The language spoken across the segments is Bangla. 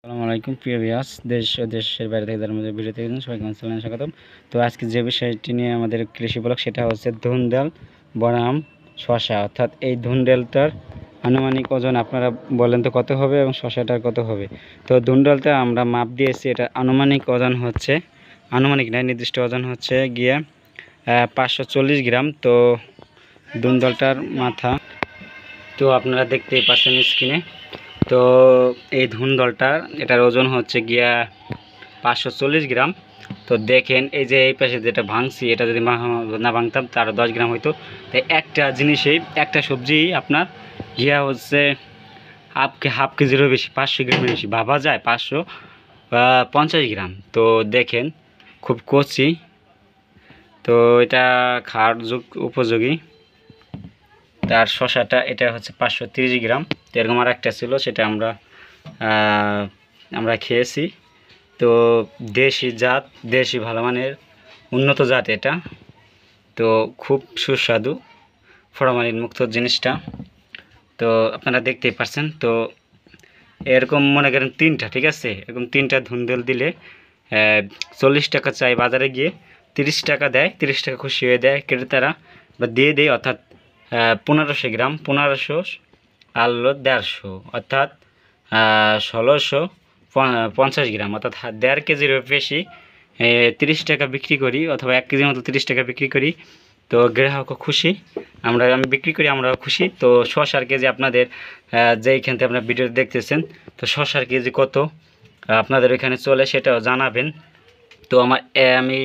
আসসালামু আলাইকুম প্রিয় ভিউয়ার্স, দেশ ও দেশের বাইরে থেকে যারা আমাদের ভিডিও দেখছেন সবাইকে জানাই স্বাগতম। তো আজকে যে বিষয়টি নিয়ে আমাদের কৃষি ব্লগ সেটা হচ্ছে ধুন্দল বনাম শশা, অর্থাৎ এই ধুন্দলটার আনুমানিক ওজন আপনারা বলেন তো কত হবে এবং শশাটার কত হবে। তো ধুন্দলটা আমরা মাপ দিয়েছি, এটা আনুমানিক ওজন হচ্ছে, আনুমানিক নয় নির্দিষ্ট ওজন হচ্ছে গিয়ে 540 গ্রাম। তো ধুন্দলটার মাথা তো আপনারা দেখতেই পাচ্ছেন স্ক্রিনে। তো এই ধুন্দলটার এটার ওজন হচ্ছে গিয়া 540 গ্রাম। তো দেখেন এই যে এই পাশে যেটা ভাঙছি, এটা যদি না ভাঙতাম তার 10 গ্রাম হইতো। তাই একটা জিনিসেই একটা সবজি আপনার গিয়া হচ্ছে হাফ কেজিরও বেশি, 500 গ্রামের বেশি ভাবা যায়, 550 গ্রাম। তো দেখেন খুব কচি, তো এটা খাওয়ার উপযোগী। তার শশাটা এটা হচ্ছে 530 গ্রাম। তো এরকম আর একটা ছিল, সেটা আমরা খেয়েছি। তো দেশি জাত, দেশি ভালো মানের উন্নত জাত এটা। তো খুব সুস্বাদু ফরমালিন মুক্ত জিনিসটা। তো আপনারা দেখতেই পাচ্ছেন। তো এরকম মনে করেন তিনটা, ঠিক আছে, এরকম তিনটা ধুন্দল দিলে 40 টাকা চাই, বাজারে গিয়ে 30 টাকা দেয়, 30 টাকা খুশি হয়ে দেয় ক্রেতারা বা দিয়ে দেয়। অর্থাৎ 1500 গ্রাম, 1500 আর 150, অর্থাৎ 1650 গ্রাম, অর্থাৎ 1.5 কেজির বেশি 30 টাকা বিক্রি করি, অথবা 1 কেজির মতো 30 টাকা বিক্রি করি। তো গ্রাহকও খুশি, আমি বিক্রি করি, আমরাও খুশি। তো শশার কেজি আপনাদের যেইখান থেকে আপনার ভিডিও দেখতেছেন, তো শশার কেজি কত আপনাদের ওইখানে চলে সেটাও জানাবেন। তো আমি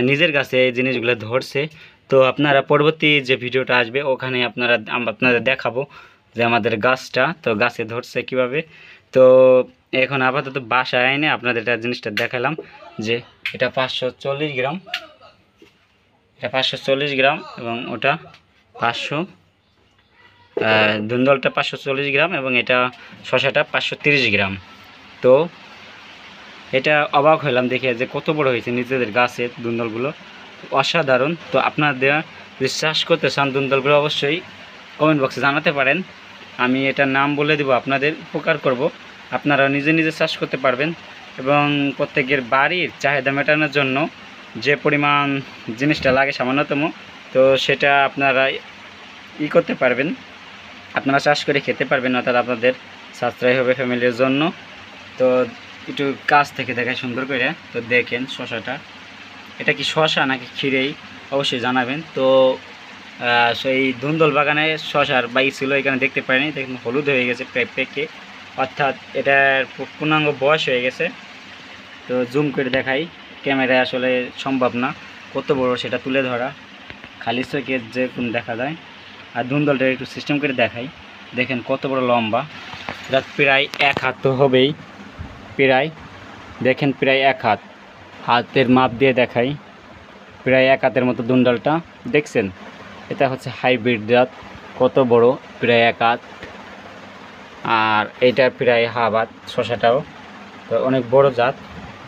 নিজের কাছে এই জিনিসগুলো ধরছে। তো আপনারা পরবর্তী যে ভিডিওটা আসবে ওখানে আপনাদের দেখাবো যে আমাদের গাছটা তো গাছে ধরছে কিভাবে। তো এখন আপাতত বাসায় এনে আপনাদের এটা জিনিসটা দেখালাম যে এটা 540 গ্রাম, এটা 540 গ্রাম এবং ওটা 500, ধুন্দলটা 540 গ্রাম এবং এটা শশাটা 530 গ্রাম। তো এটা অবাক হলাম দেখে যে কত বড় হয়েছে নিজেদের গাছের ধুন্দলগুলো, অসাধারণ। তো আপনারা যদি চাষ করতে চান ধুন্দলগুলো অবশ্যই কমেন্ট বক্সে জানাতে পারেন, আমি এটার নাম বলে দেব, আপনাদের উপকার করব। আপনারা নিজে নিজে চাষ করতে পারবেন এবং প্রত্যেকের বাড়ির চাহিদা মেটানোর জন্য যে পরিমাণ জিনিসটা লাগে সামান্যতম, তো সেটা আপনারা করতে পারবেন, আপনারা চাষ করে খেতে পারবেন, অর্থাৎ আপনাদের সাশ্রয় হবে ফ্যামিলির জন্য। তো একটু কাছ থেকে দেখায় সুন্দর করে। তো দেখেন শশাটা, এটা কি শশা নাকি ক্ষীরেই অবশ্যই জানাবেন। তো সেই ধুন্দল বাগানে শশার বাইক ছিল, এখানে দেখতে পাইনি, দেখুন হলুদ হয়ে গেছে পেকে, অর্থাৎ এটার পূর্ণাঙ্গ বয়স হয়ে গেছে। তো জুম করে দেখাই, ক্যামেরায় আসলে সম্ভব না কত বড় সেটা তুলে ধরা, খালি চোখে যে কোন দেখা যায়। আর ধুন্দলটা একটু সিস্টেম করে দেখাই, দেখেন কত বড় লম্বা, এটা প্রায় 1 হাত তো হবেই, প্রায় দেখেন প্রায় 1 হাত, হাতের মাপ দিয়ে দেখাই, প্রায় 1 হাতের মতো ধুন্দলটা দেখছেন। এটা হচ্ছে হাইব্রিড জাত, কত বড়, প্রায় 1 হাত। আর এটা প্রায় হাফ হাত শশাটাও, তো অনেক বড় জাত।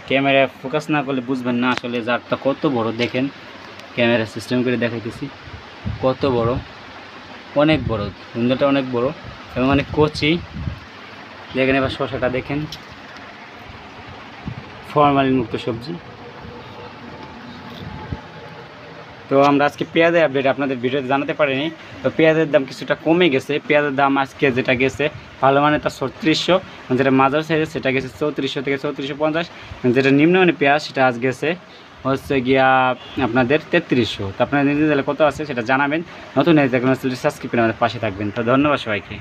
ক্যামেরা ফোকাস না করলে বুঝবেন না আসলে জাতটা কত বড়। দেখেন ক্যামেরা সিস্টেম করে দেখাইতেছি কত বড়, অনেক বড় ধুন্দলটা, অনেক বড় এবং অনেক কচি। দেখেন এবার শশাটা দেখেন, ফরমালিন মুক্ত সবজি। তো আমরা আজকে পেঁয়াজের আপডেট আপনাদের ভিডিওতে জানাতে পারিনি। তো পেঁয়াজের দাম কিছুটা কমে গেছে, পেঁয়াজের দাম আজকে যেটা গেছে ভালো মানে তা 3600, যেটা মাঝারি সাইজের সেটা গেছে 3400 থেকে 3450, যেটা নিম্নমানের পেঁয়াজ সেটা আজ গেছে হচ্ছে গিয়া আপনাদের 3300। তো আপনাদের নিজেদের কত আছে সেটা জানাবেন। নতুন এই দেখবেন সাবস্ক্রাইব করে আমাদের পাশে থাকবেন। তো ধন্যবাদ সবাইকে।